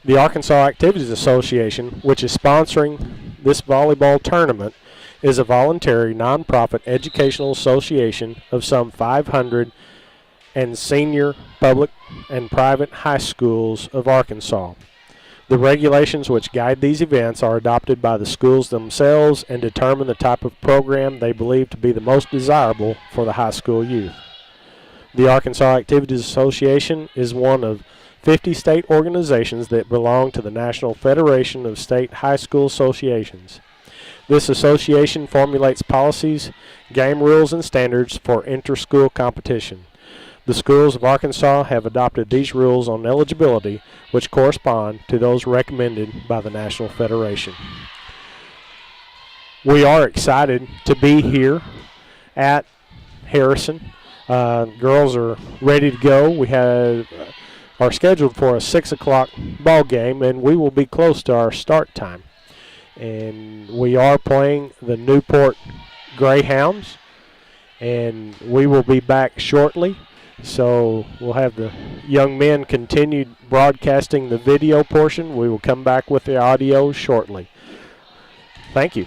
The Arkansas Activities Association, which is sponsoring this volleyball tournament, is a voluntary nonprofit educational association of some 500 and senior public and private high schools of Arkansas. The regulations which guide these events are adopted by the schools themselves and determine the type of program they believe to be the most desirable for the high school youth. The Arkansas Activities Association is one of 50 state organizations that belong to the National Federation of State High School Associations. This association formulates policies, game rules, and standards for inter-school competition. The schools of Arkansas have adopted these rules on eligibility, which correspond to those recommended by the National Federation. We are excited to be here at Harrison. Girls are ready to go. We are scheduled for a 6 o'clock ball game, and we will be close to our start time. And we are playing the Newport Greyhounds, and we will be back shortly. So we'll have the young men continue broadcasting the video portion. We will come back with the audio shortly. Thank you.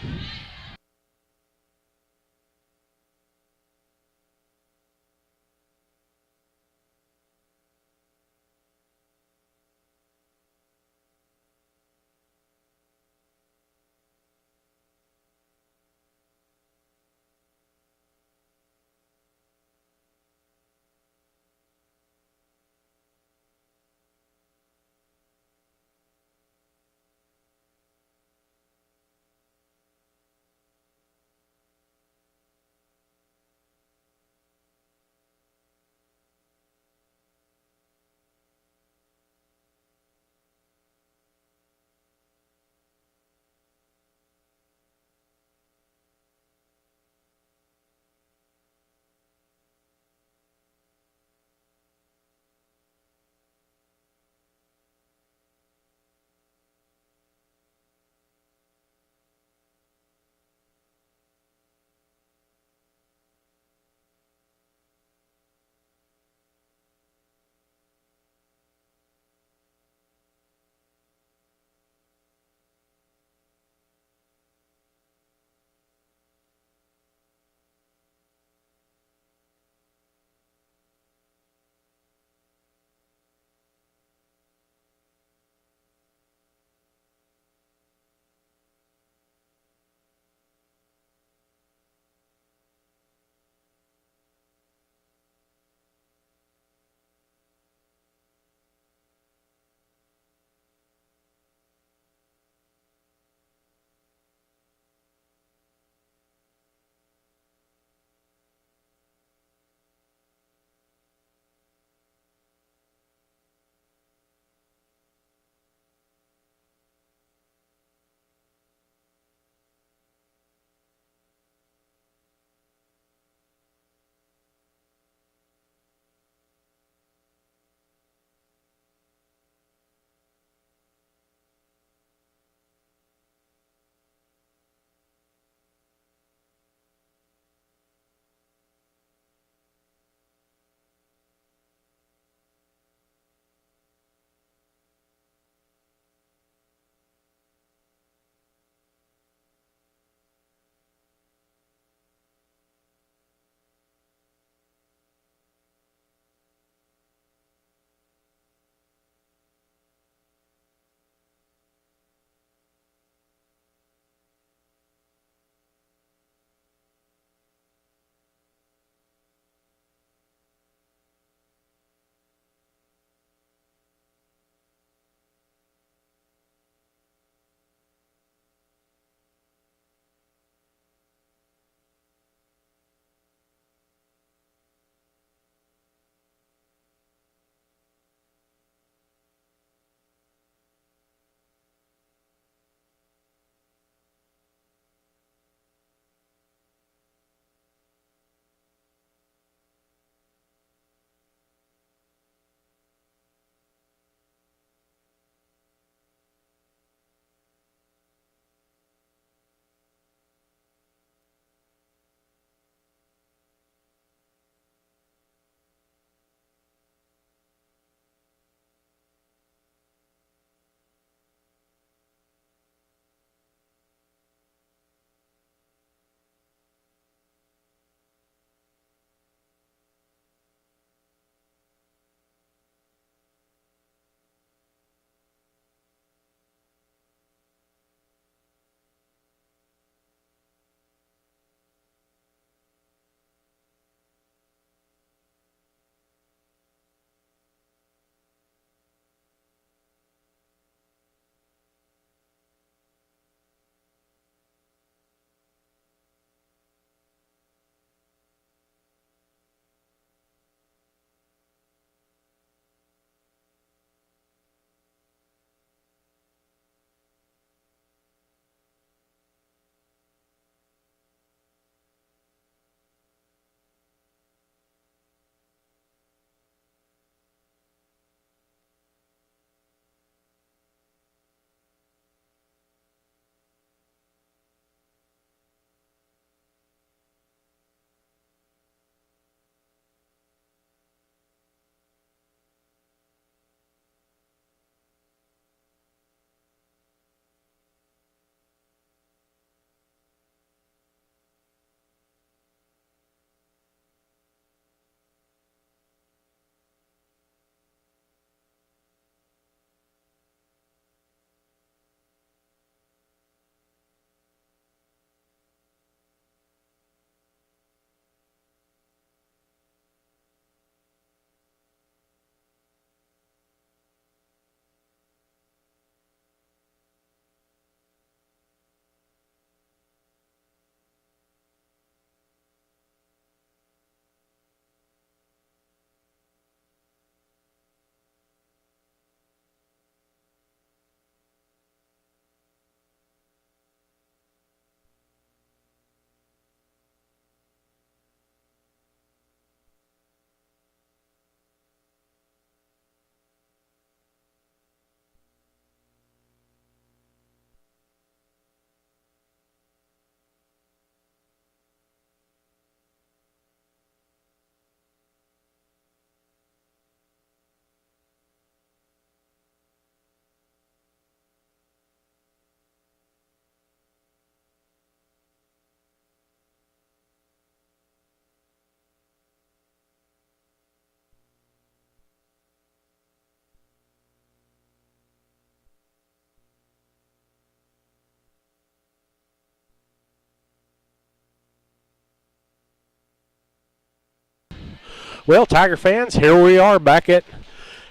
Well, Tiger fans, here we are back at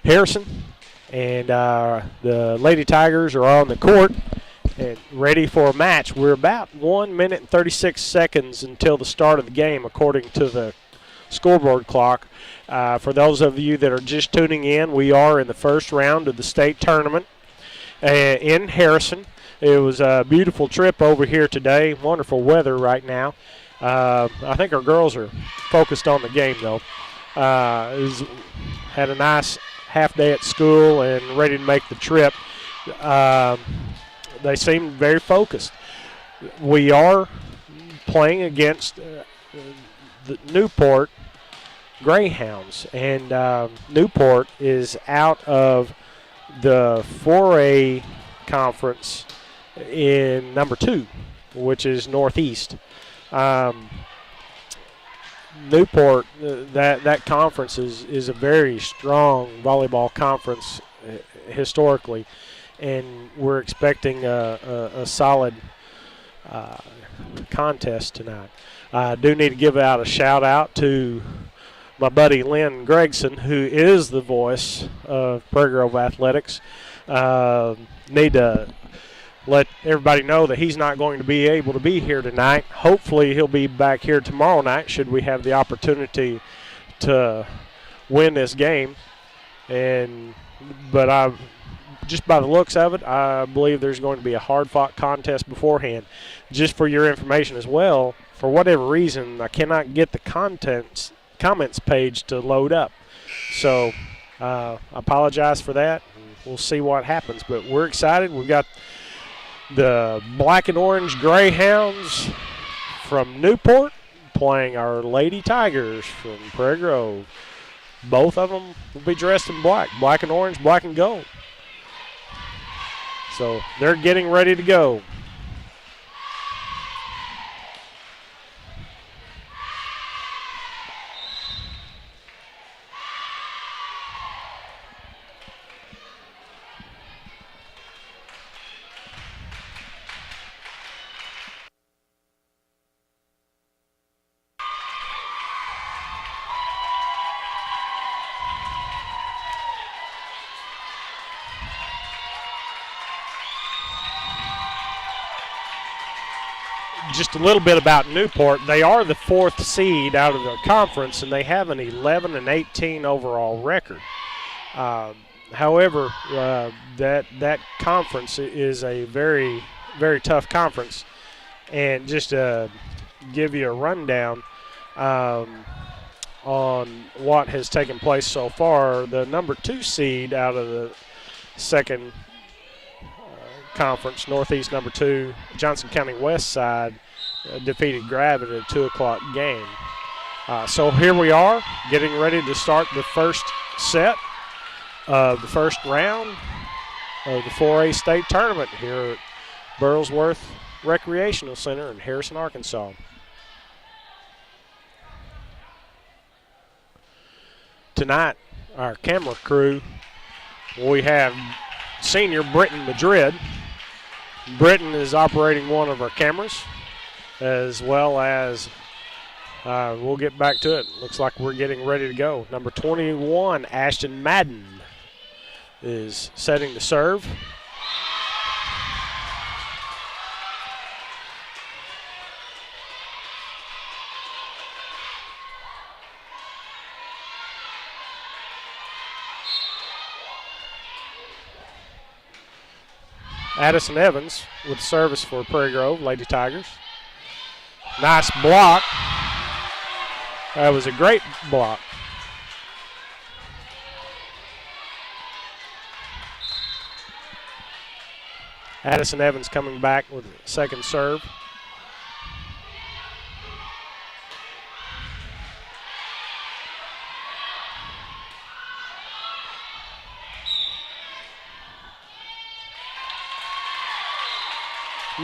Harrison, and the Lady Tigers are on the court and ready for a match. We're about 1 minute and 36 seconds until the start of the game, according to the scoreboard clock. For those of you that are just tuning in, we are in the first round of the state tournament in Harrison. It was a beautiful trip over here today. Wonderful weather right now. I think our girls are focused on the game, though. Had a nice half day at school and ready to make the trip. They seem very focused. We are playing against the Newport Greyhounds, and Newport is out of the 4A conference in number 2, which is Northeast. Newport, that conference is a very strong volleyball conference historically, and we're expecting a solid contest tonight. I do need to give out a shout out to my buddy Lynn Gregson, who is the voice of Prairie Grove Athletics. Need to let everybody know that he's not going to be able to be here tonight. Hopefully he'll be back here tomorrow night should we have the opportunity to win this game. But just by the looks of it, I believe there's going to be a hard-fought contest beforehand. Just for your information as well, for whatever reason, I cannot get the comments page to load up. So I apologize for that. We'll see what happens, but we're excited. We've got the black and orange Greyhounds from Newport playing our Lady Tigers from Prairie Grove. Both of them will be dressed in black and orange, black and gold. So they're getting ready to go. Just a little bit about Newport. They are the 4th seed out of the conference, and they have an 11-18 overall record. However, that conference is a very, very tough conference. And just to give you a rundown on what has taken place so far, the number 2 seed out of the second conference, Northeast number 2, Johnson County West side, defeated Gravett in a 2 o'clock game. So here we are getting ready to start the first set of the first round of the 4A state tournament here at Burlsworth Recreational Center in Harrison, Arkansas. Tonight, our camera crew, we have senior Britton Madrid. Britton is operating one of our cameras, as well as we'll get back to it. Looks like we're getting ready to go. Number 21, Ashton Madden, is setting the serve. Addison Evans with service for Prairie Grove Lady Tigers. Nice block. That was a great block. Addison Evans coming back with a second serve.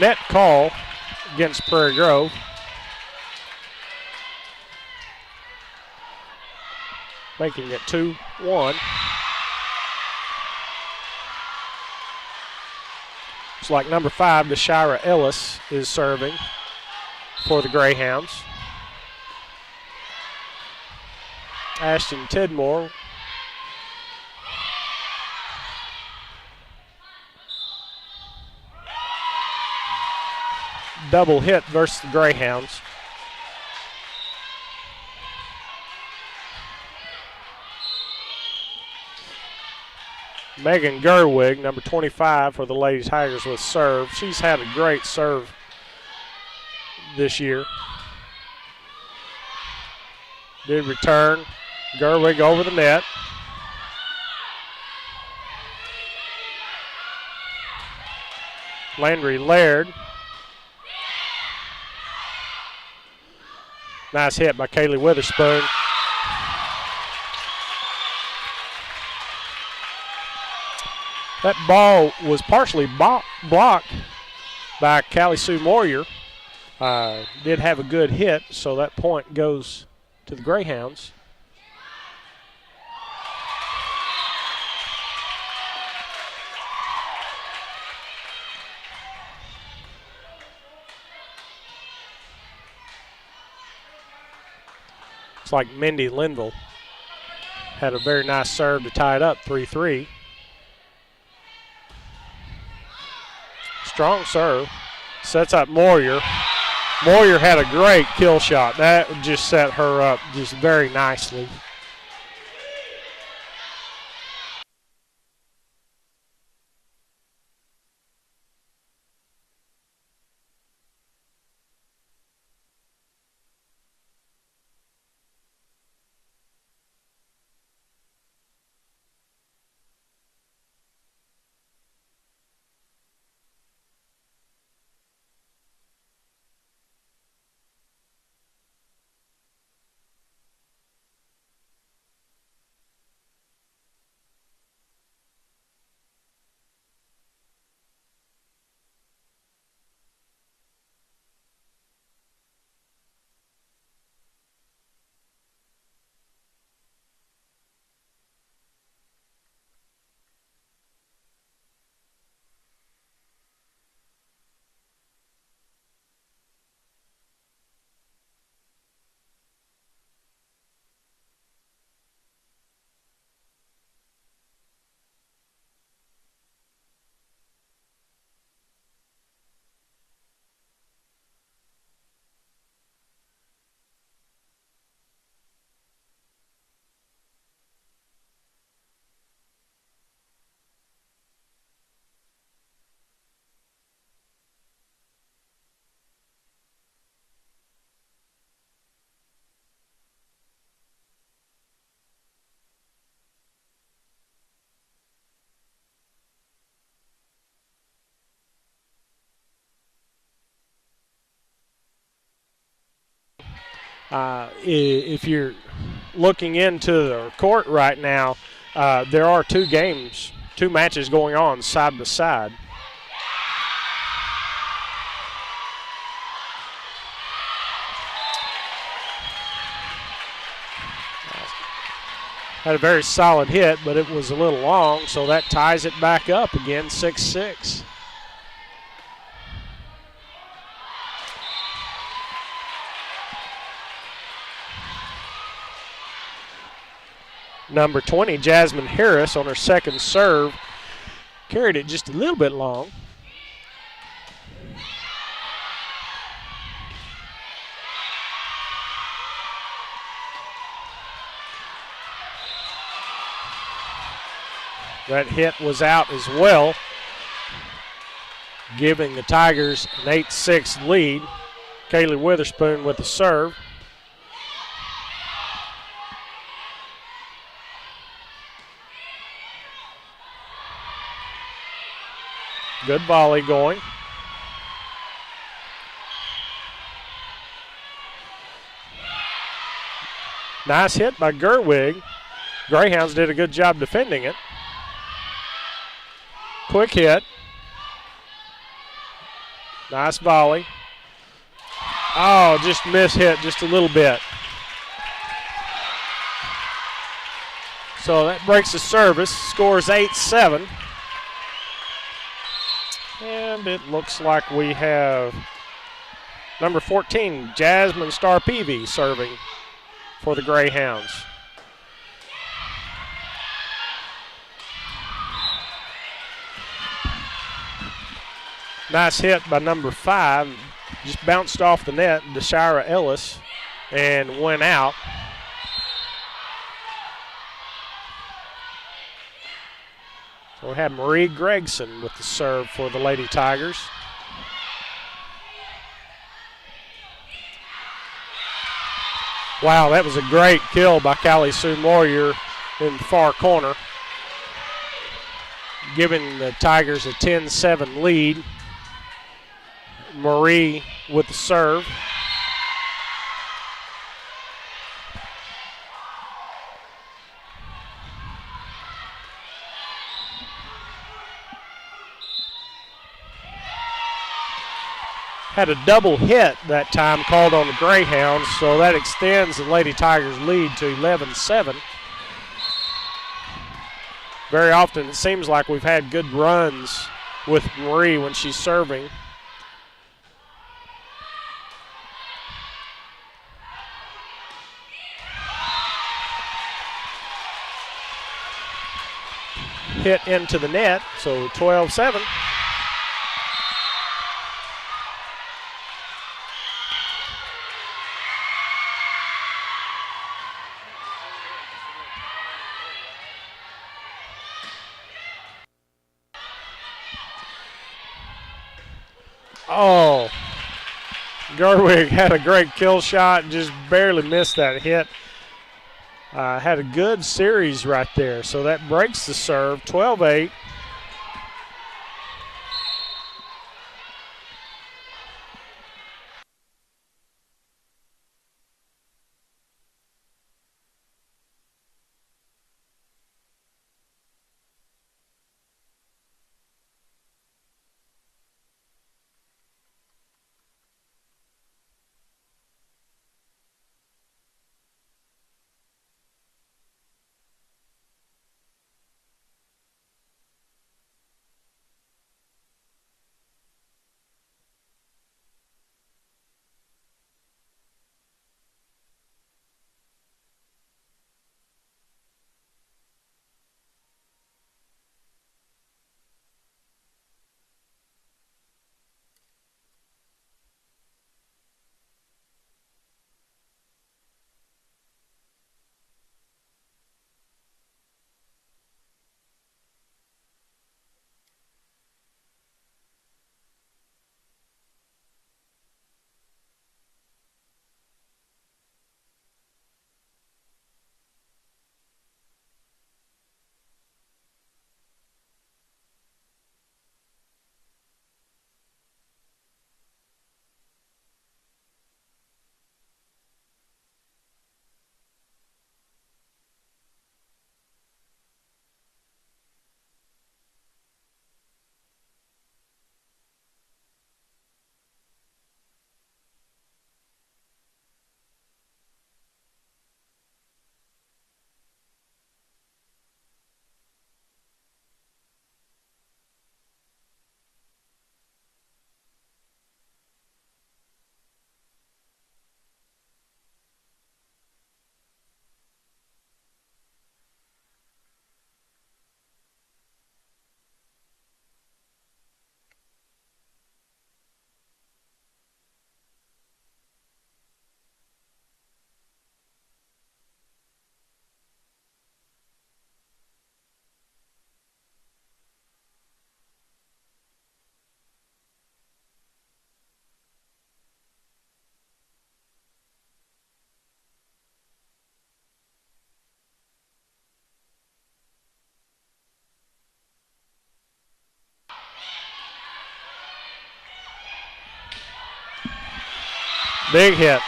Net call against Prairie Grove. Making it 2-1. Looks like number 5, Deshira Ellis, is serving for the Greyhounds. Ashton Tidmore. Double hit versus the Greyhounds. Megan Gerwig, number 25 for the Lady Tigers with serve. She's had a great serve this year. Did return. Gerwig over the net. Landry Laird. Nice hit by Kaylee Witherspoon. That ball was partially blocked by Callie Sue Moyer. Did have a good hit, so that point goes to the Greyhounds. It's like Mindy Linville had a very nice serve to tie it up, 3-3. Strong serve. Sets up Moyer. Moyer had a great kill shot. That just set her up just very nicely. If you're looking into the court right now, there are two matches going on side by side. Had a very solid hit, but it was a little long, so that ties it back up again, 6-6. Number 20, Jasmine Harris, on her second serve, carried it just a little bit long. That hit was out as well, giving the Tigers an 8-6 lead. Kaylee Witherspoon with the serve. Good volley going. Nice hit by Gerwig. Greyhounds did a good job defending it. Quick hit. Nice volley. Oh, just mishit just a little bit. So that breaks the service. Scores 8-7. And it looks like we have number 14, Jasmine Star Peavy, serving for the Greyhounds. Nice hit by number 5. Just bounced off the net, DeShira Ellis, and went out. So we have Marie Gregson with the serve for the Lady Tigers. Wow, that was a great kill by Callie Sue Moyer in the far corner, giving the Tigers a 10-7 lead. Marie with the serve. Had a double hit that time called on the Greyhounds, so that extends the Lady Tigers lead to 11-7. Very often it seems like we've had good runs with Marie when she's serving. Hit into the net, so 12-7. Oh, Gerwig had a great kill shot, just barely missed that hit. Had a good series right there, so that breaks the serve, 12-8. Big hit.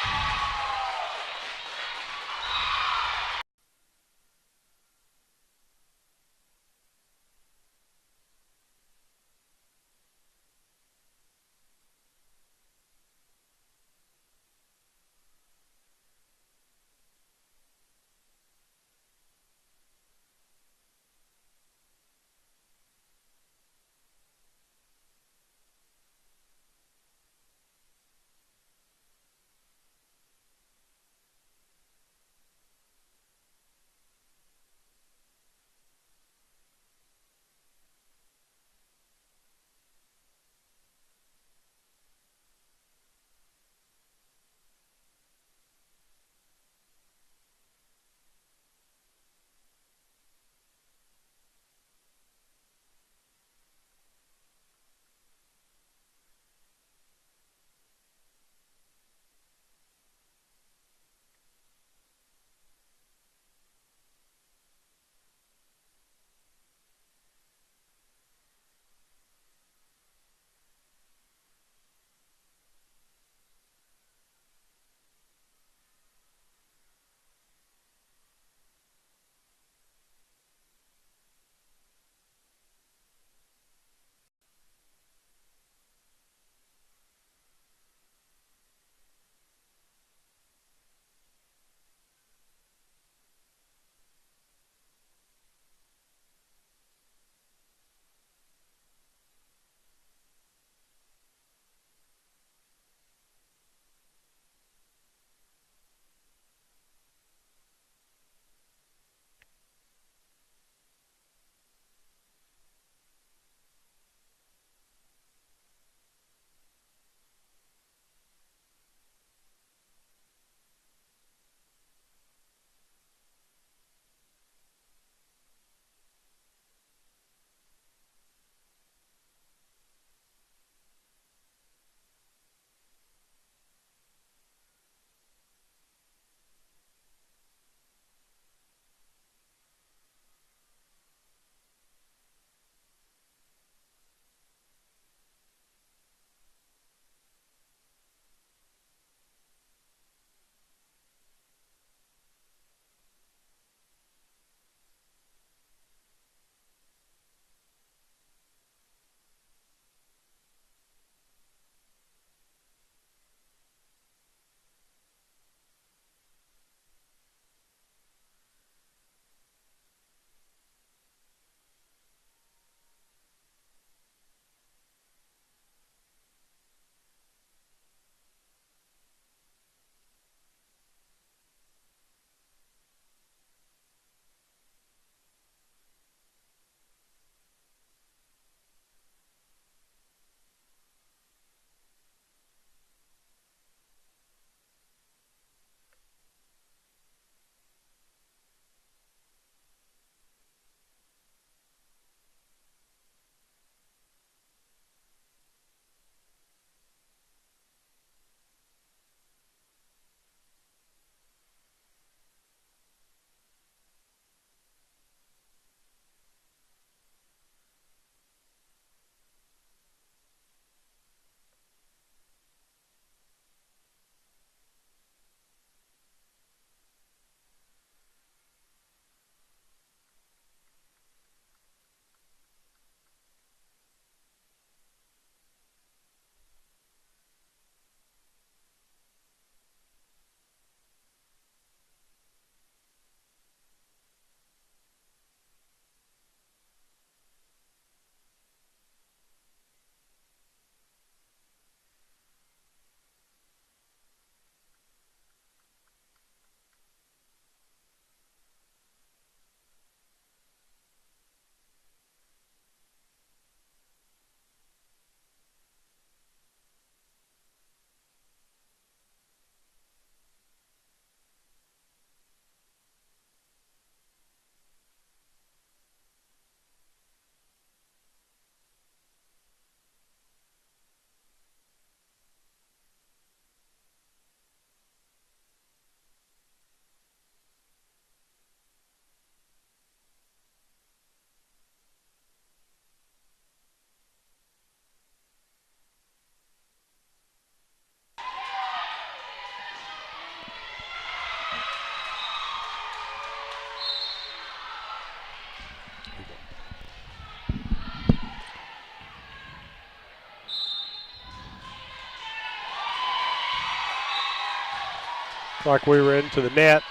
like we were into the net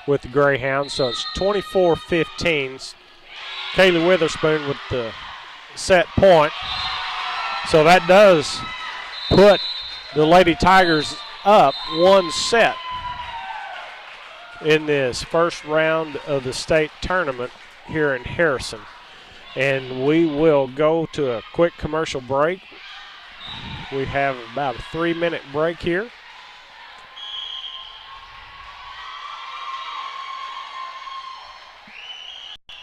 with the Greyhounds. So it's 24-15. Kaylee Witherspoon with the set point. So that does put the Lady Tigers up 1 set in this first round of the state tournament here in Harrison. And we will go to a quick commercial break. We have about a 3-minute break here.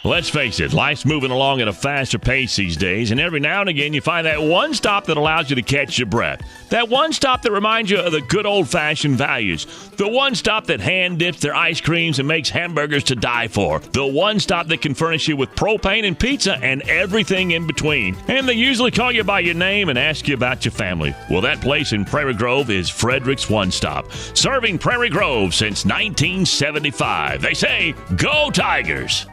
Let's face it, life's moving along at a faster pace these days, and every now and again you find that one stop that allows you to catch your breath. That one stop that reminds you of the good old-fashioned values. The one stop that hand dips their ice creams and makes hamburgers to die for. The one stop that can furnish you with propane and pizza and everything in between. And they usually call you by your name and ask you about your family. Well, that place in Prairie Grove is Frederick's One Stop, serving Prairie Grove since 1975. They say, go Tigers!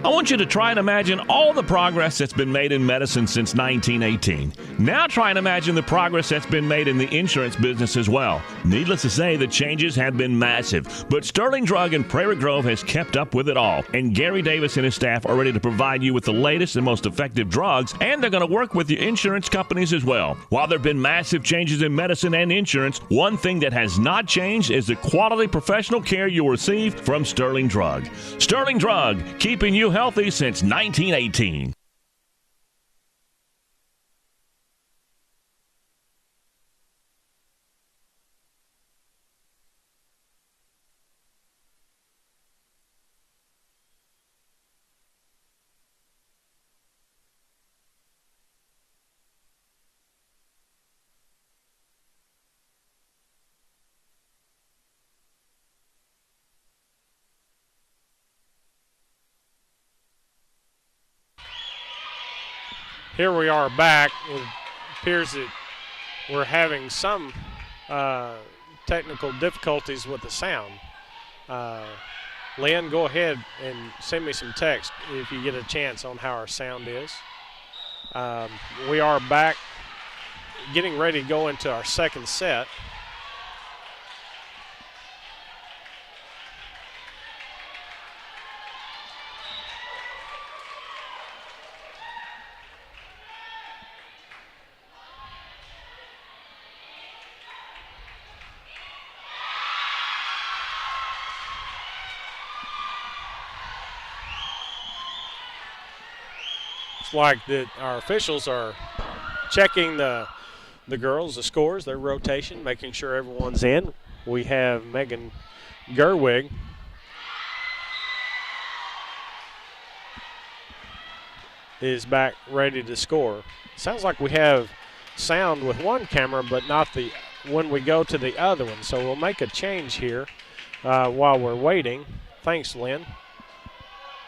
I want you to try and imagine all the progress that's been made in medicine since 1918. Now try and imagine the progress that's been made in the insurance business as well. Needless to say, the changes have been massive, but Sterling Drug in Prairie Grove has kept up with it all. And Gary Davis and his staff are ready to provide you with the latest and most effective drugs, and they're going to work with the insurance companies as well. While there have been massive changes in medicine and insurance, one thing that has not changed is the quality professional care you'll receive from Sterling Drug. Sterling Drug, keeping you healthy since 1918. Here we are back. It appears that we're having some technical difficulties with the sound. Lynn, go ahead and send me some text if you get a chance on how our sound is. We are back getting ready to go into our second set. Like that our officials are checking the girls, the scores, their rotation, making sure everyone's in. We have Megan Gerwig is back ready to score. Sounds like we have sound with one camera, but not the when we go to the other one. So we'll make a change here while we're waiting. Thanks, Lynn.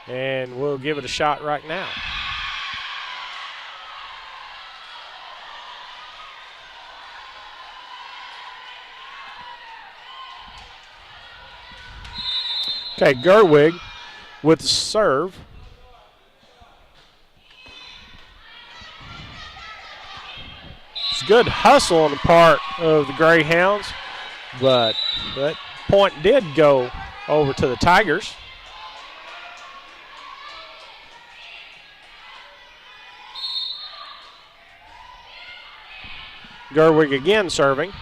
And we'll give it a shot right now. Okay, Gerwig with the serve. It's a good hustle on the part of the Greyhounds, but that point did go over to the Tigers. Gerwig again serving.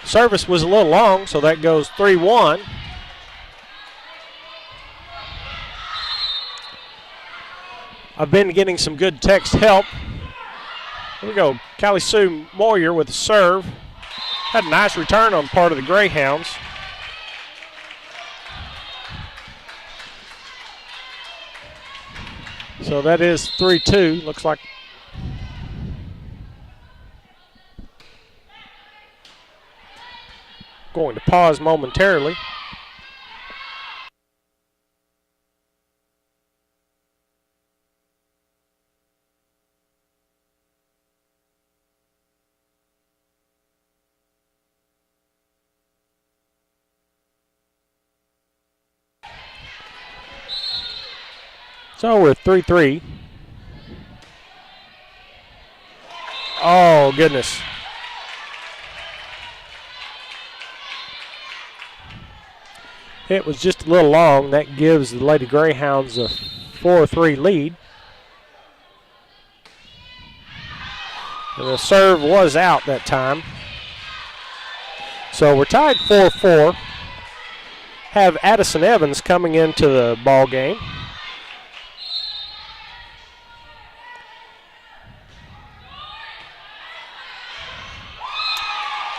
Service was a little long, so that goes 3-1. I've been getting some good text help. Here we go. Callie Sue Moyer with the serve. Had a nice return on part of the Greyhounds. So that is 3-2. Looks like going to pause momentarily. So we're 3-3. Oh, goodness. It was just a little long. That gives the Lady Greyhounds a 4-3 lead. And the serve was out that time. So we're tied 4-4. Have Addison Evans coming into the ball game.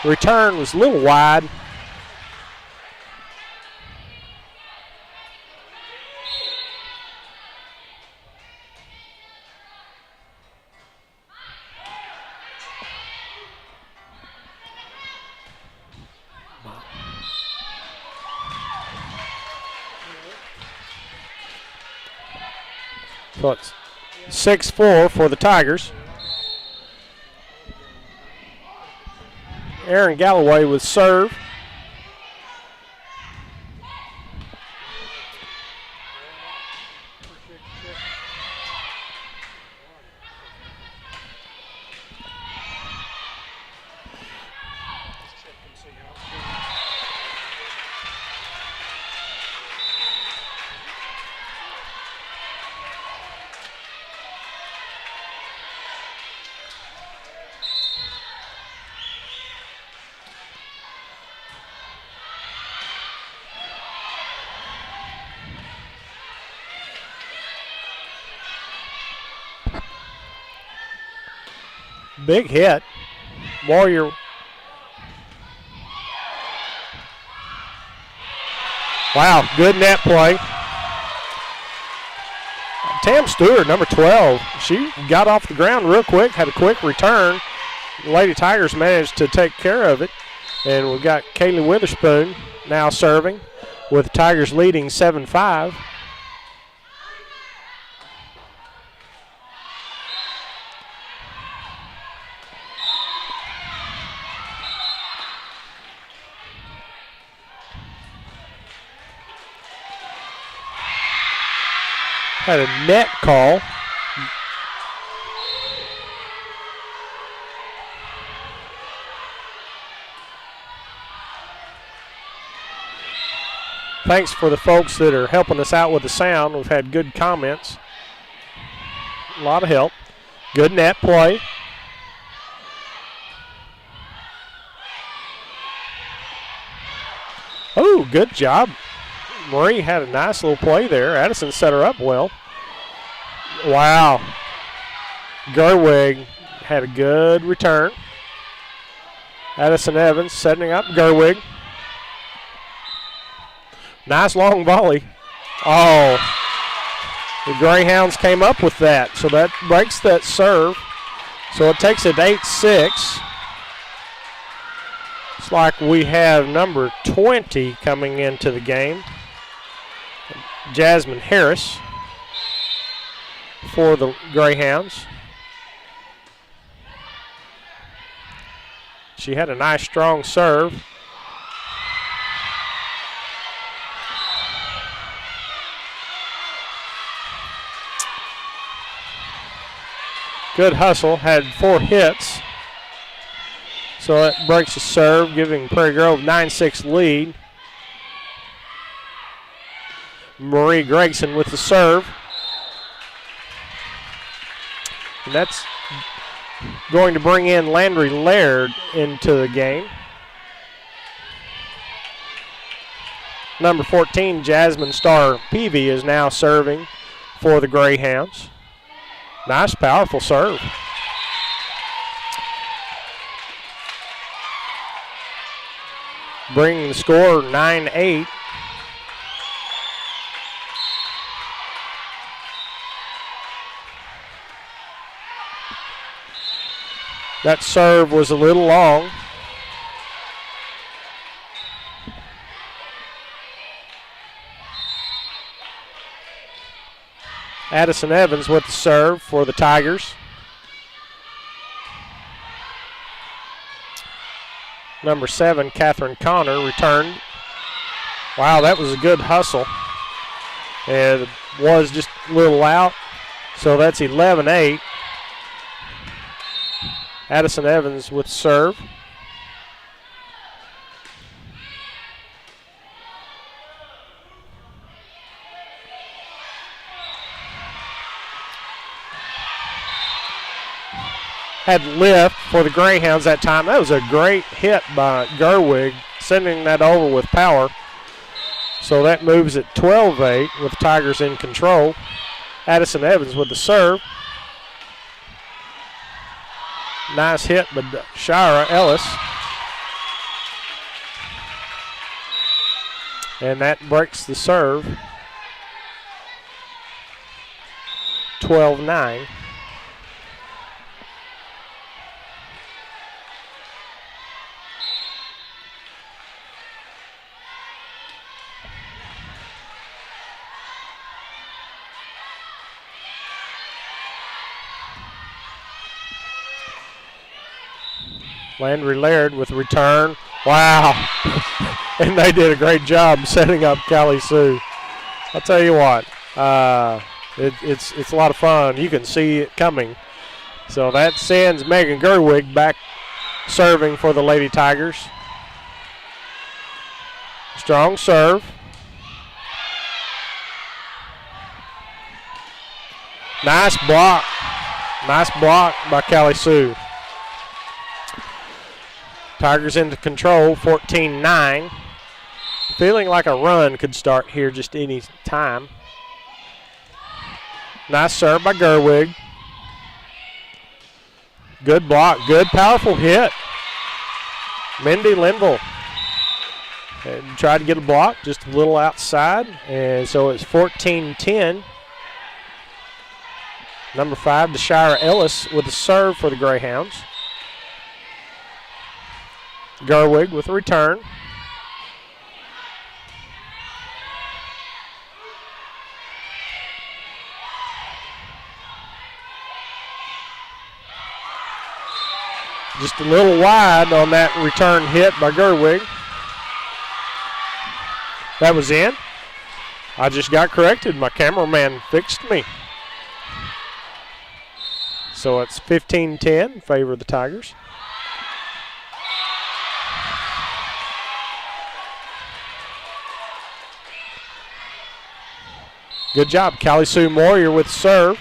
Return was a little wide. So it's 6-4 for the Tigers. Aaron Galloway with serve. Big hit. Warrior. Wow, good net play. Tam Stewart, number 12, she got off the ground real quick, had a quick return. The Lady Tigers managed to take care of it. And we've got Kaylee Witherspoon now serving with the Tigers leading 7-5. Had a net call. Thanks for the folks that are helping us out with the sound. We've had good comments. A lot of help. Good net play. Oh, good job. Marie had a nice little play there. Addison set her up well. Wow. Gerwig had a good return. Addison Evans setting up Gerwig. Nice long volley. Oh, the Greyhounds came up with that, so that breaks that serve. So it takes it 8-6. It's like we have number 20 coming into the game. Jasmine Harris for the Greyhounds. She had a nice strong serve. Good hustle, had 4 hits. So it breaks the serve, giving Prairie Grove 9-6 lead. Marie Gregson with the serve. And that's going to bring in Landry Laird into the game. Number 14, Jasmine Starr Peavy, is now serving for the Greyhounds. Nice, powerful serve. Bringing the score 9-8. That serve was a little long. Addison Evans with the serve for the Tigers. Number 7, Catherine Connor, returned. Wow, that was a good hustle. And it was just a little out. So that's 11-8. Addison Evans with serve. Had lift for the Greyhounds that time. That was a great hit by Gerwig, sending that over with power. So that moves it 12-8 with the Tigers in control. Addison Evans with the serve. Nice hit by Shira Ellis. And that breaks the serve. 12-9. Landry Laird with return. Wow. And they did a great job setting up Callie Sue. I'll tell you what, it's a lot of fun. You can see it coming. So that sends Megan Gerwig back serving for the Lady Tigers. Strong serve. Nice block. Nice block by Callie Sue. Tigers into control, 14-9. Feeling like a run could start here just any time. Nice serve by Gerwig. Good block, good powerful hit. Mindy Linville and tried to get a block just a little outside, and so it's 14-10. Number 5, Deshira Ellis with the serve for the Greyhounds. Gerwig with a return. Just a little wide on that return hit by Gerwig. That was in. I just got corrected. My cameraman fixed me. So it's 15-10 in favor of the Tigers. Good job, Callie Sue Moyer with serve.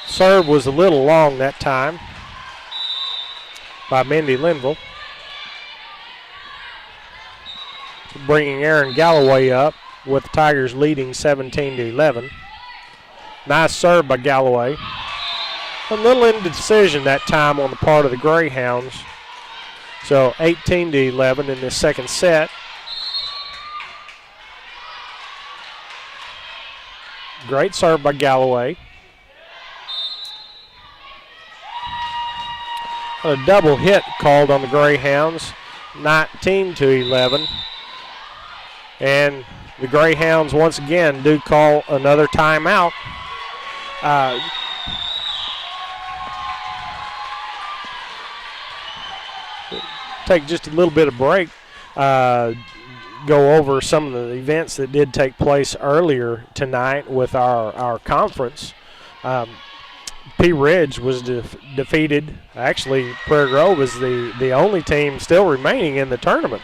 Serve was a little long that time by Mindy Linville. Bringing Aaron Galloway up with the Tigers leading 17-11. Nice serve by Galloway. A little indecision that time on the part of the Greyhounds. So 18-11 in this second set. Great serve by Galloway. A double hit called on the Greyhounds, 19-11. And the Greyhounds once again do call another timeout. Take just a little bit of break. Go over some of the events that did take place earlier tonight with our conference. P Ridge was defeated. Actually, Prairie Grove is the only team still remaining in the tournament.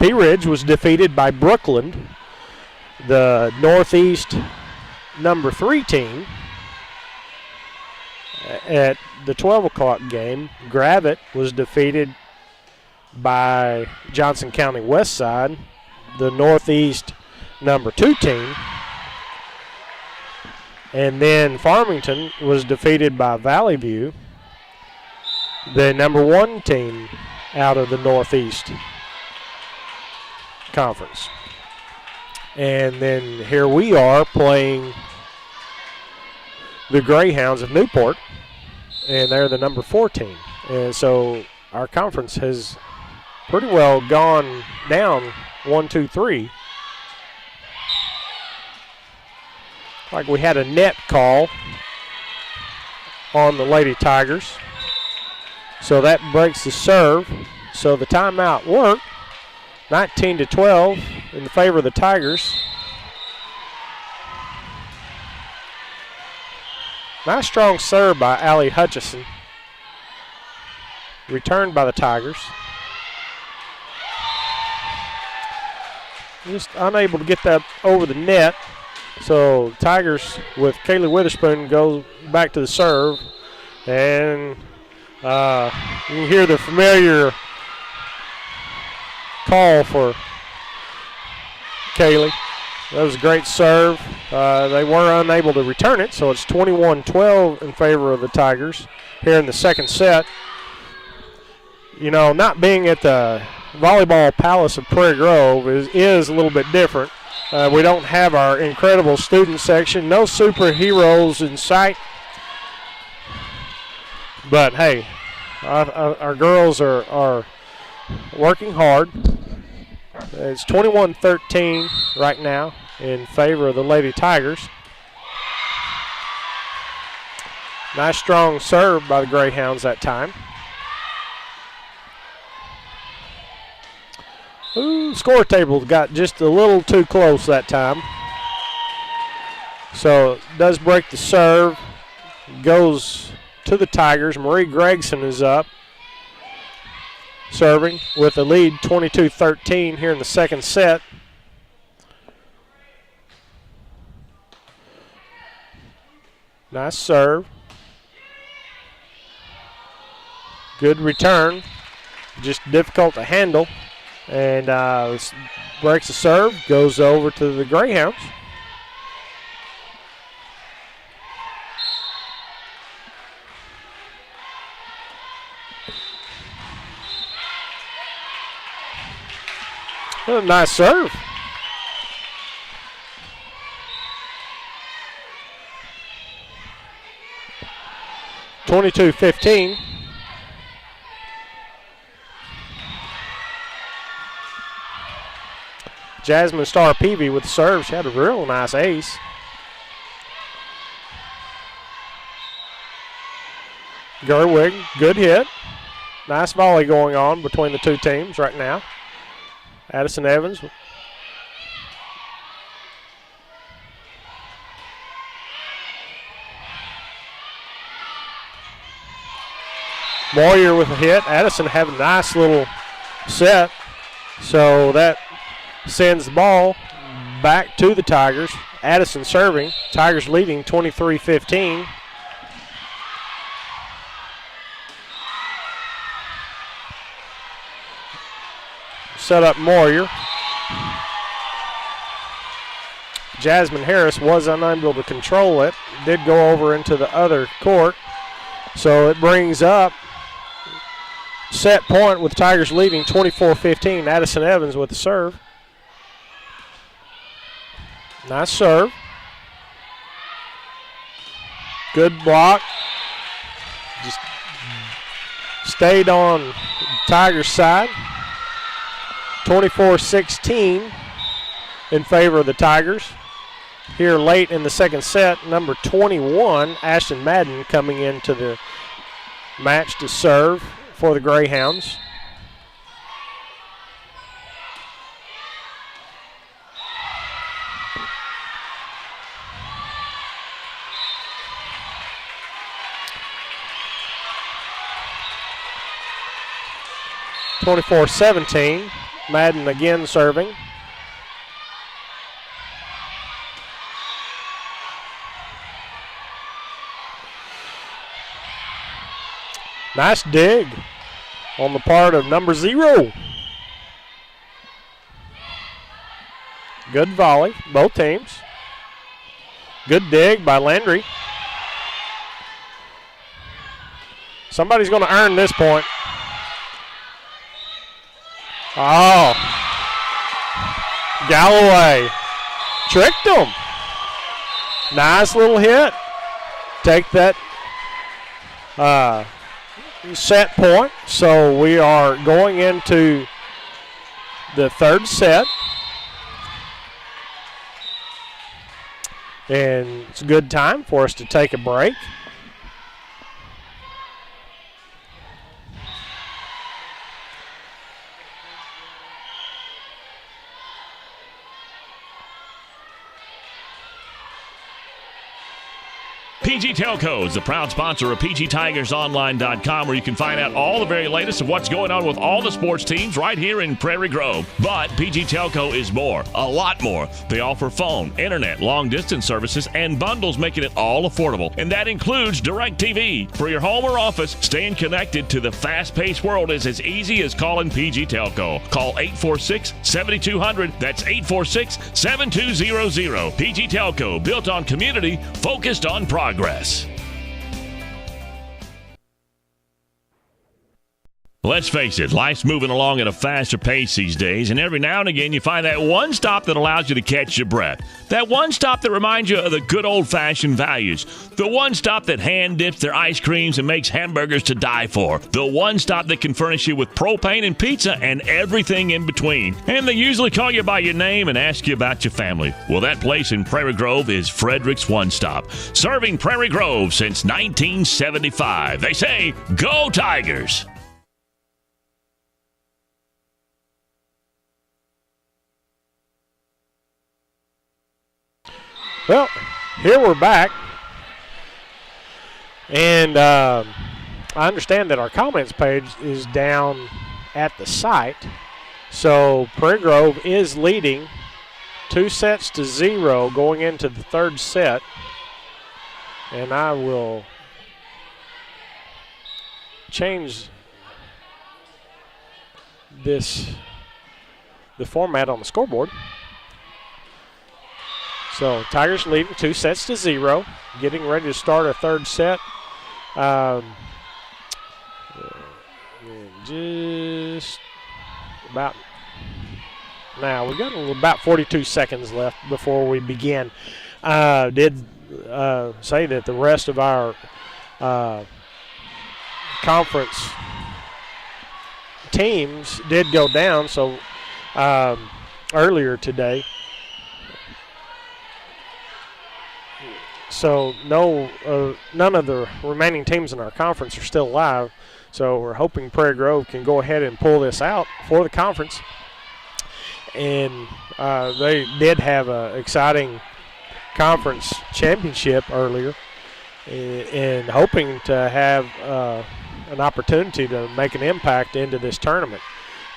P Ridge was defeated by Brooklyn, the Northeast number 3 team, at the 12 o'clock game, Gravett was defeated by Johnson County Westside, the Northeast number 2 team. And then Farmington was defeated by Valley View, the number 1 team out of the Northeast Conference. And then here we are playing the Greyhounds of Newport, and they're the number 4 team. And so our conference has pretty well gone down 1, 2, 3. Like we had a net call on the Lady Tigers. So that breaks the serve. So the timeout worked. 19-12 in the favor of the Tigers. Nice strong serve by Allie Hutchison. Returned by the Tigers. Just unable to get that over the net. So Tigers with Kaylee Witherspoon go back to the serve. And you can hear the familiar call for Kaylee. That was a great serve. They were unable to return it, so it's 21-12 in favor of the Tigers here in the second set. You know, not being at the Volleyball Palace of Prairie Grove is a little bit different. We don't have our incredible student section. No superheroes in sight. But, hey, our girls are working hard. It's 21-13 right now in favor of the Lady Tigers. Nice strong serve by the Greyhounds that time. Ooh, score table got just a little too close that time. So it does break the serve. Goes to the Tigers. Marie Gregson is up, serving with a lead 22-13 here in the second set. Nice serve. Good return. Just difficult to handle. And breaks the serve, goes over to the Greyhounds. Oh, nice serve. (22-15). Jasmine Starr Peavy with the serve. She had a real nice ace. Gerwig, good hit. Nice volley going on between the two teams right now. Addison Evans. Moyer with a hit. Addison having a nice little set. So that sends the ball back to the Tigers. Addison serving. Tigers leading 23-15. Set up Moyer. Jasmine Harris was unable to control it. Did go over into the other court. So it brings up set point with Tigers leading 24-15. Addison Evans with the serve. Nice serve. Good block. Just stayed on Tigers' side. 24-16 in favor of the Tigers. Here late in the second set, number 21, Ashton Madden, coming into the match to serve for the Greyhounds. (24-17). Madden again serving. Nice dig on the part of number 0. Good volley, both teams. Good dig by Landry. Somebody's going to earn this point. Oh. Galloway tricked him. Nice little hit. Take that set point. So we are going into the third set. And it's a good time for us to take a break. PG Telco is the proud sponsor of PGTigersOnline.com, where you can find out all the very latest of what's going on with all the sports teams right here in Prairie Grove. But PG Telco is more, a lot more. They offer phone, internet, long-distance services, and bundles, making it all affordable. And that includes DirecTV. For your home or office, staying connected to the fast-paced world is as easy as calling PG Telco. Call 846-7200. That's 846-7200. PG Telco, built on community, focused on progress. Let's face it, life's moving along at a faster pace these days, and every now and again you find that one stop that allows you to catch your breath. That one stop that reminds you of the good old-fashioned values. The one stop that hand dips their ice creams and makes hamburgers to die for. The one stop that can furnish you with propane and pizza and everything in between. And they usually call you by your name and ask you about your family. Well, that place in Prairie Grove is Frederick's One Stop, serving Prairie Grove since 1975. They say, "Go Tigers!" Well, here we're back, and I understand that our comments page is down at the site, so Prairie Grove is leading 2-0 going into the third set, and I will change the format on the scoreboard. So Tigers leading 2-0, getting ready to start a third set. Just about now, we've got about 42 seconds left before we begin. Did say that the rest of our conference teams did go down, so earlier today. So none of the remaining teams in our conference are still live. So we're hoping Prairie Grove can go ahead and pull this out for the conference. And they did have an exciting conference championship earlier, and hoping to have an opportunity to make an impact into this tournament.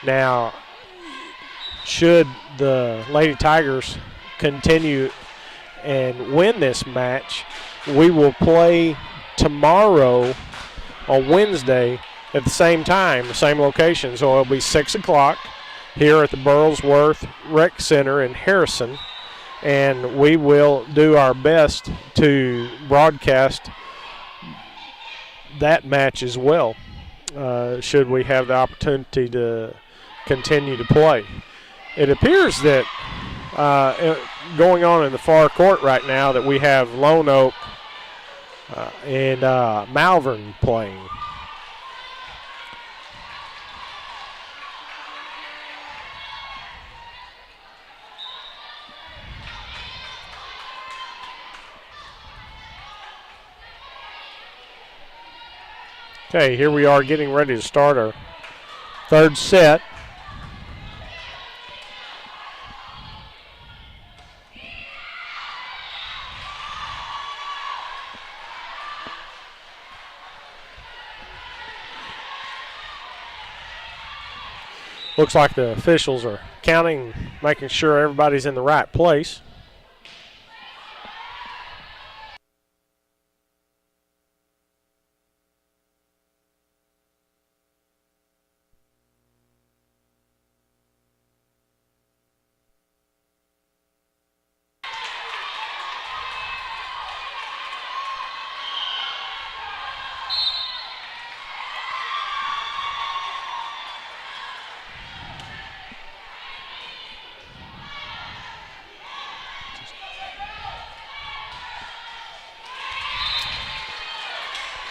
Now, should the Lady Tigers continue and win this match, we will play tomorrow on Wednesday at the same time, the same location. So it'll be 6 o'clock here at the Burlsworth Rec Center in Harrison, and we will do our best to broadcast that match as well, should we have the opportunity to continue to play. It appears that going on in the far court right now that we have Lone Oak and Malvern playing. Okay, here we are getting ready to start our third set. Looks like the officials are counting, making sure everybody's in the right place.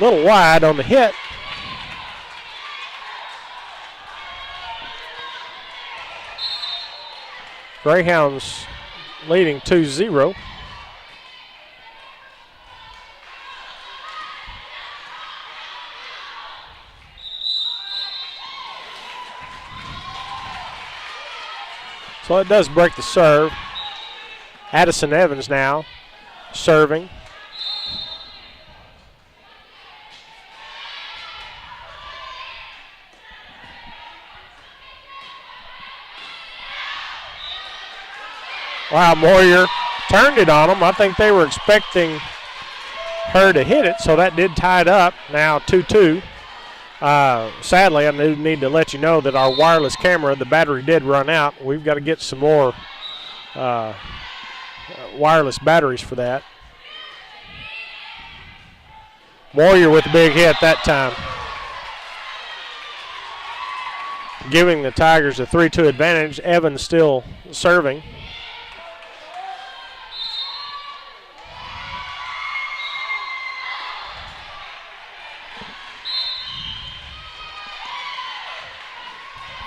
Little wide on the hit. Greyhounds leading 2-0. So it does break the serve. Addison Evans now serving. Wow, Moyer turned it on them. I think they were expecting her to hit it, so that did tie it up. Now 2-2. Sadly, I need to let you know that our wireless camera, the battery did run out. We've got to get some more wireless batteries for that. Moyer with a big hit that time, giving the Tigers a 3-2 advantage. Evans still serving.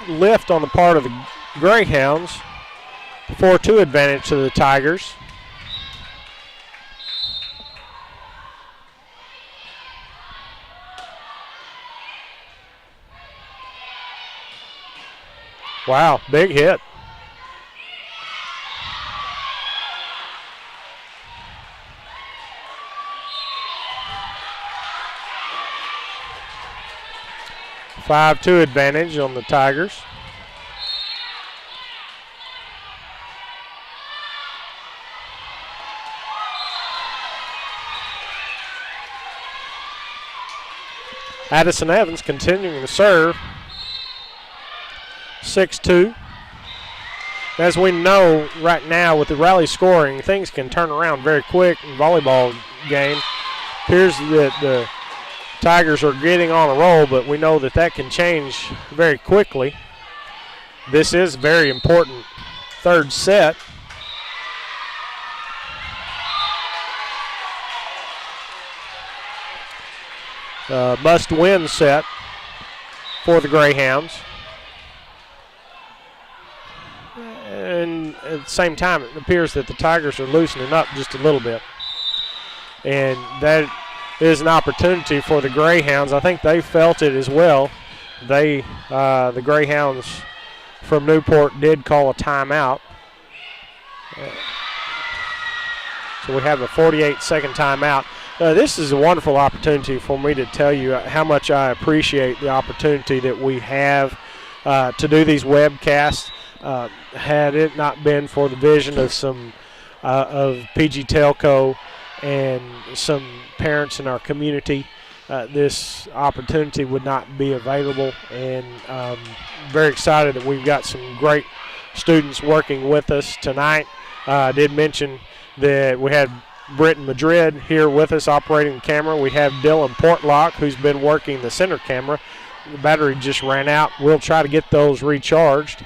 Lift on the part of the Greyhounds. 4-2 advantage to the Tigers. Wow, big hit. Five-2 advantage on the Tigers. Addison Evans continuing to serve. 6-2. As we know right now with the rally scoring, things can turn around very quick in volleyball game. Appears that the Tigers are getting on a roll, but we know that that can change very quickly. This is a very important third set. Must-win set for the Greyhounds. And at the same time, it appears that the Tigers are loosening up just a little bit. And that is an opportunity for the Greyhounds. I think they felt it as well. The Greyhounds from Newport did call a timeout. So we have a 48-second timeout. This is a wonderful opportunity for me to tell you how much I appreciate the opportunity that we have to do these webcasts. Had it not been for the vision of some of PG Telco and some parents in our community, this opportunity would not be available. And very excited that we've got some great students working with us tonight. I did mention that we had Britton Madrid here with us operating the camera. We have Dylan Portlock, who's been working the center camera. The battery just ran out. We'll try to get those recharged.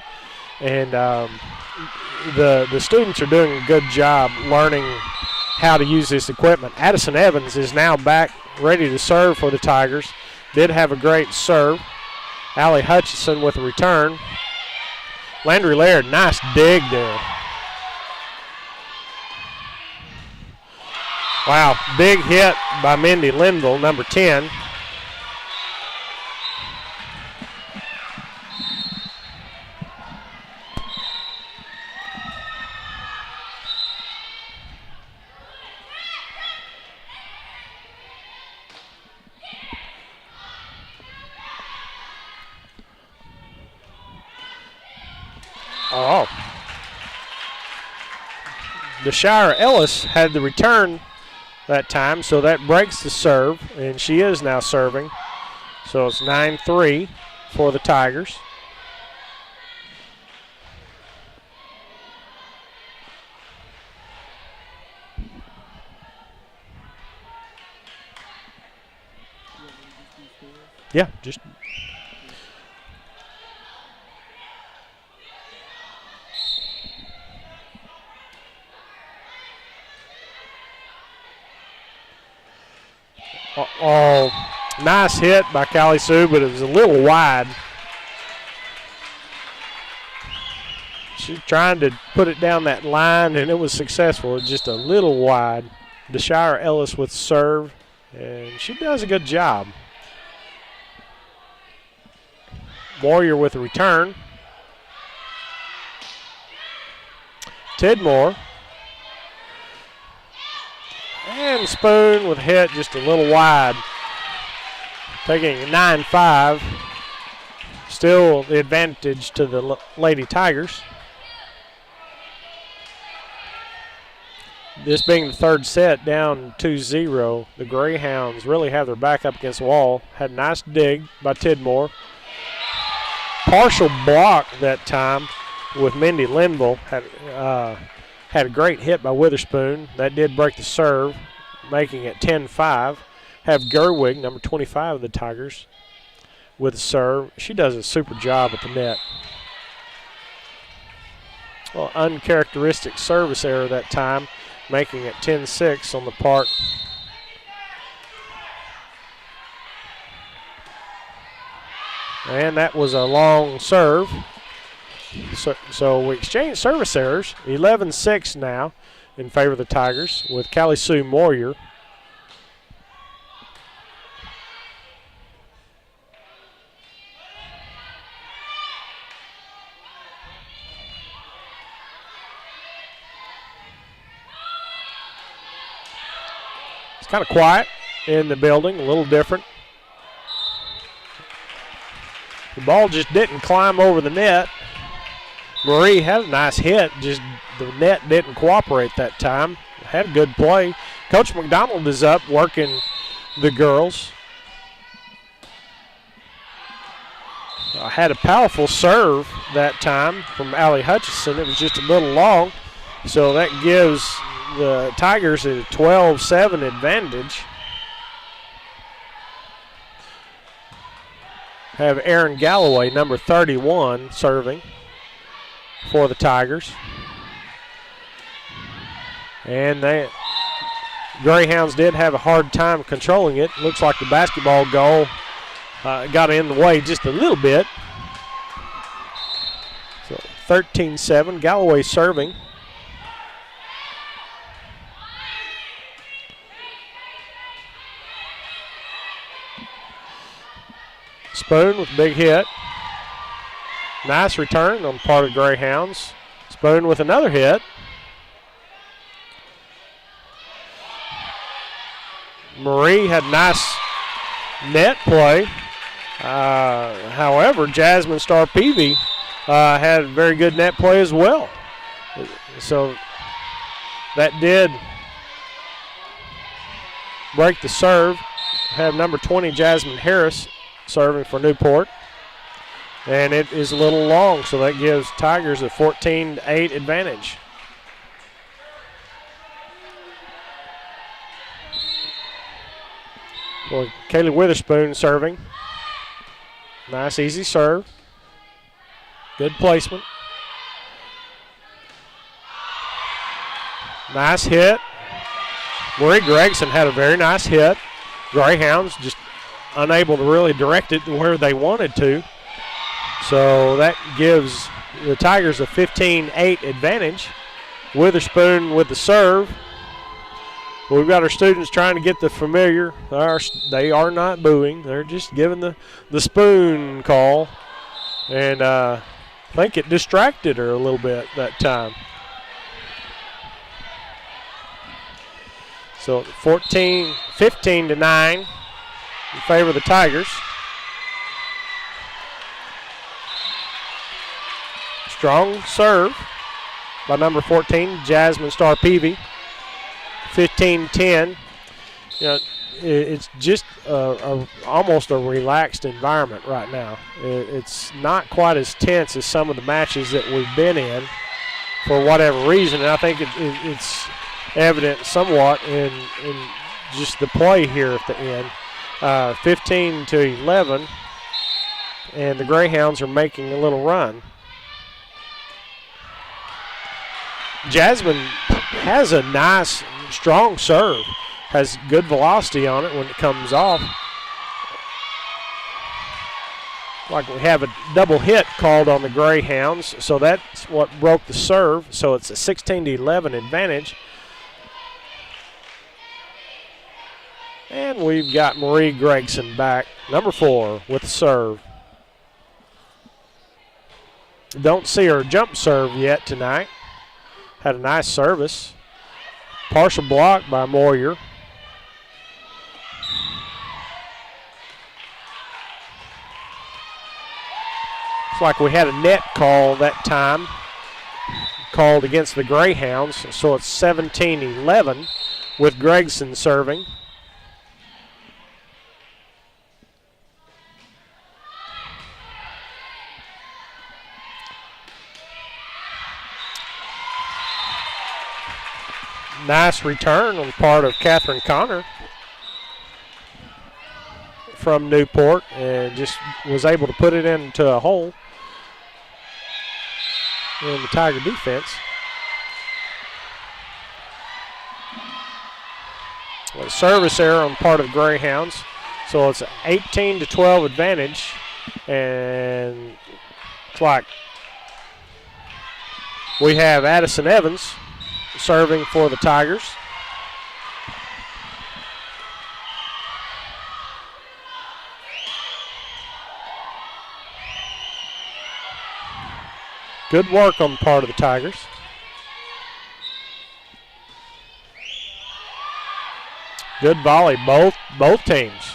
And the students are doing a good job learning how to use this equipment. Addison Evans is now back ready to serve for the Tigers. Did have a great serve. Allie Hutchison with a return. Landry Laird, nice dig there. Wow, big hit by Mindy Linville, number 10. Oh. DeShire Ellis had the return that time, so that breaks the serve, and she is now serving. So it's 9-3 for the Tigers. Yeah, just... Oh, nice hit by Callie Sue, but it was a little wide. She's trying to put it down that line, and it was successful. It was just a little wide. Deshire Ellis with serve, and she does a good job. Warrior with a return. Tidmore. And Spoon with a hit just a little wide. Taking a 9-5. Still the advantage to the Lady Tigers. This being the third set, down 2-0. The Greyhounds really have their back up against the wall. Had a nice dig by Tidmore. Partial block that time with Mindy Linville. Had a great hit by Witherspoon. That did break the serve, making it 10-5. Have Gerwig, number 25 of the Tigers, with the serve. She does a super job at the net. Well, uncharacteristic service error that time, making it 10-6 on the part and that was a long serve. So we exchanged service errors. 11-6 now in favor of the Tigers with Callie Sue Moyer. It's kind of quiet in the building, a little different. The ball just didn't climb over the net. Marie had a nice hit, just the net didn't cooperate that time. Had a good play. Coach McDonald is up working the girls. Had a powerful serve that time from Allie Hutchison. It was just a little long, so that gives the Tigers a 12-7 advantage. Have Aaron Galloway, number 31, serving for the Tigers. And the Greyhounds did have a hard time controlling it. Looks like the basketball goal got in the way just a little bit. So 13-7, Galloway serving. Spoon with a big hit. Nice return on the part of the Greyhounds. Spoon with another hit. Marie had nice net play. However, Jasmine Star Peavy had very good net play as well. So that did break the serve. Have number 20, Jasmine Harris, serving for Newport. And it is a little long, so that gives Tigers a 14-8 advantage. Well, Kaylee Witherspoon serving. Nice, easy serve. Good placement. Nice hit. Marie Gregson had a very nice hit. Greyhounds just unable to really direct it to where they wanted to. So that gives the Tigers a 15-8 advantage. Witherspoon with the serve. We've got our students trying to get the familiar. They are not booing. They're just giving the spoon call. And I think it distracted her a little bit that time. So 15-9 in favor of the Tigers. Strong serve by number 14, Jasmine Star Peavy. 15-10. You know, it's just almost a relaxed environment right now. It's not quite as tense as some of the matches that we've been in for whatever reason, and I think it's evident somewhat in just the play here at the end. 15-11, and the Greyhounds are making a little run. Jasmine has a nice, strong serve. has good velocity on it when it comes off. Like we have a double hit called on the Greyhounds, so that's what broke the serve. So it's a 16-11 advantage. And we've got Marie Gregson back, number 4, with the serve. Don't see her jump serve yet tonight. Had a nice service. Partial block by Moyer. It's like we had a net call that time, called against the Greyhounds, so it's 17-11 with Gregson serving. Nice return on the part of Catherine Connor from Newport, and just was able to put it into a hole in the Tiger defense. Well, a service error on the part of the Greyhounds, so it's an 18-12 advantage, and it's like we have Addison Evans serving for the Tigers. Good work on the part of the Tigers. Good volley, both teams.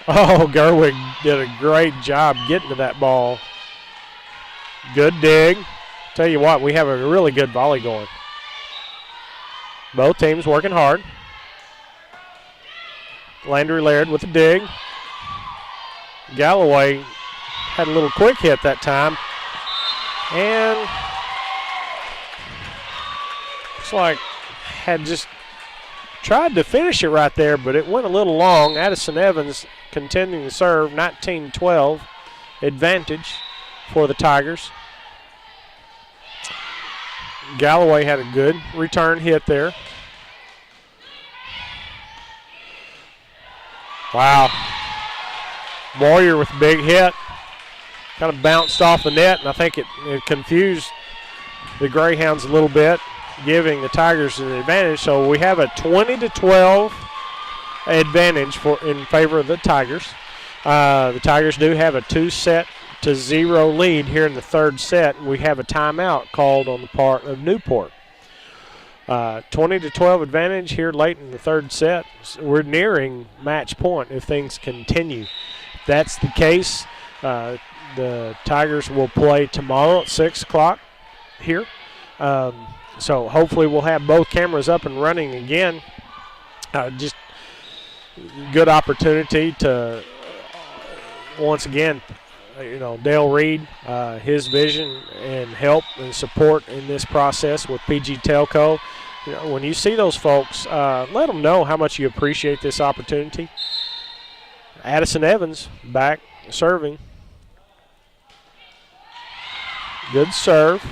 Oh, Gerwig did a great job getting to that ball. Good dig. Tell you what, we have a really good volley going. Both teams working hard. Landry Laird with a dig. Galloway had a little quick hit that time. And it's like had just tried to finish it right there, but it went a little long. Addison Evans continuing to serve, 19-12 advantage for the Tigers. Galloway had a good return hit there. Wow. Moyer with a big hit. Kind of bounced off the net, and I think it confused the Greyhounds a little bit, giving the Tigers an advantage. So we have a 20-12 advantage in favor of the Tigers. The Tigers do have a 2-0 lead here in the third set. We have a timeout called on the part of Newport. 20-12 advantage here late in the third set. So we're nearing match point if things continue. If that's the case, the Tigers will play tomorrow at 6 o'clock here. So hopefully we'll have both cameras up and running again. Just good opportunity to, once again, Dale Reed, his vision and help and support in this process with PG Telco. When you see those folks, let them know how much you appreciate this opportunity. Addison Evans back serving. Good serve.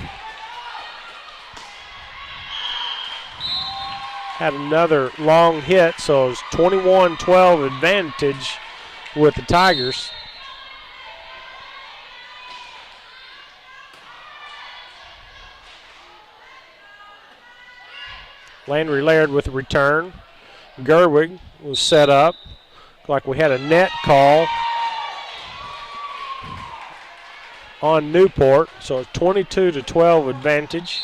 Had another long hit, so it's 21-12 advantage with the Tigers. Landry Laird with a return. Gerwig was set up. Like we had a net call on Newport, so it's 22-12 advantage.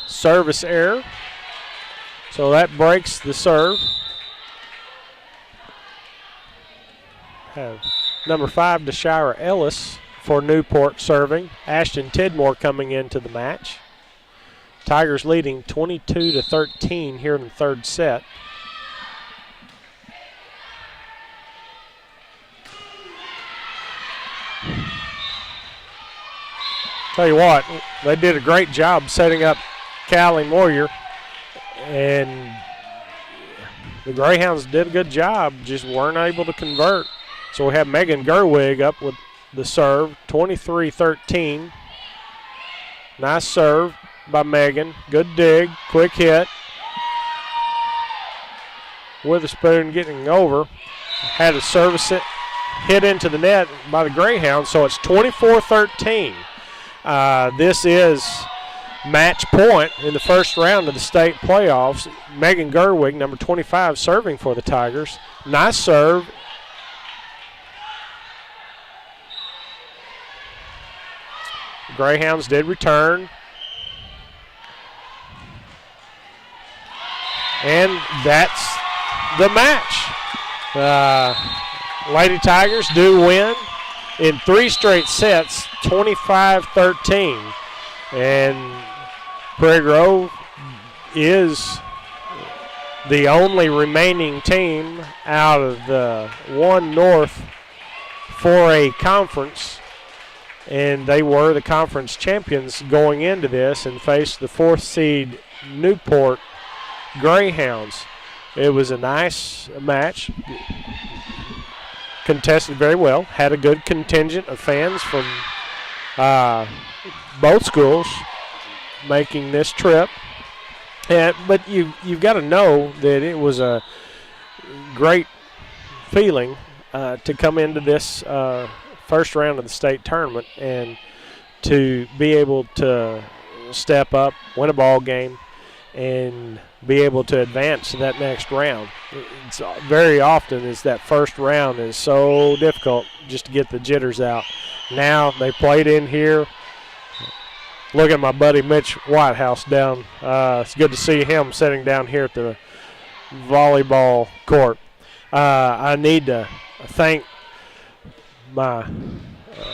Service error, so that breaks the serve. Have number 5, Deshira Ellis for Newport serving. Ashton Tidmore coming into the match. Tigers leading 22-13 here in the third set. Tell you what, they did a great job setting up Callie Moyer, and the Greyhounds did a good job, just weren't able to convert. So we have Megan Gerwig up with the serve, 23-13. Nice serve by Megan. Good dig, quick hit. Witherspoon getting over. Had to service it, hit into the net by the Greyhounds, so it's 24-13. This is match point in the first round of the state playoffs. Megan Gerwig, number 25, serving for the Tigers. Nice serve. Greyhounds did return. And that's the match. Lady Tigers do win in 3 straight sets, 25-13. And Prairie Grove is the only remaining team out of the 1 North 4A conference. And they were the conference champions going into this and faced the 4th seed Newport Greyhounds. It was a nice match, contested very well, had a good contingent of fans from both schools making this trip. But you've got to know that it was a great feeling to come into this first round of the state tournament and to be able to step up, win a ball game, and be able to advance to that next round. It's very often is that first round is so difficult just to get the jitters out. Now they played in here. Look at my buddy Mitch Whitehouse down. It's good to see him sitting down here at the volleyball court. I need to thank my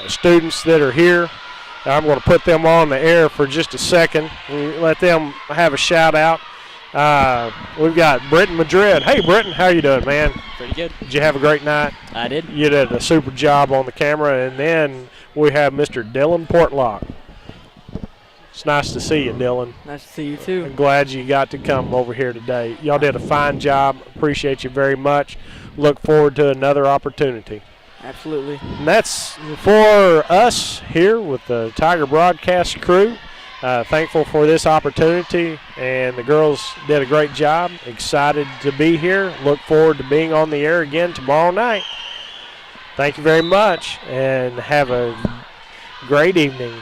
students that are here. I'm going to put them on the air for just a second. Let them have a shout out. We've got Britton Madrid. Hey, Britton, how you doing, man? Pretty good. Did you have a great night? I did. You did a super job on the camera. And then we have Mr. Dylan Portlock. It's nice to see you, Dylan. Nice to see you, too. I'm glad you got to come over here today. Y'all did a fine job. Appreciate you very much. Look forward to another opportunity. Absolutely. And that's for us here with the Tiger Broadcast crew. Thankful for this opportunity, and the girls did a great job. Excited to be here. Look forward to being on the air again tomorrow night. Thank you very much, and have a great evening.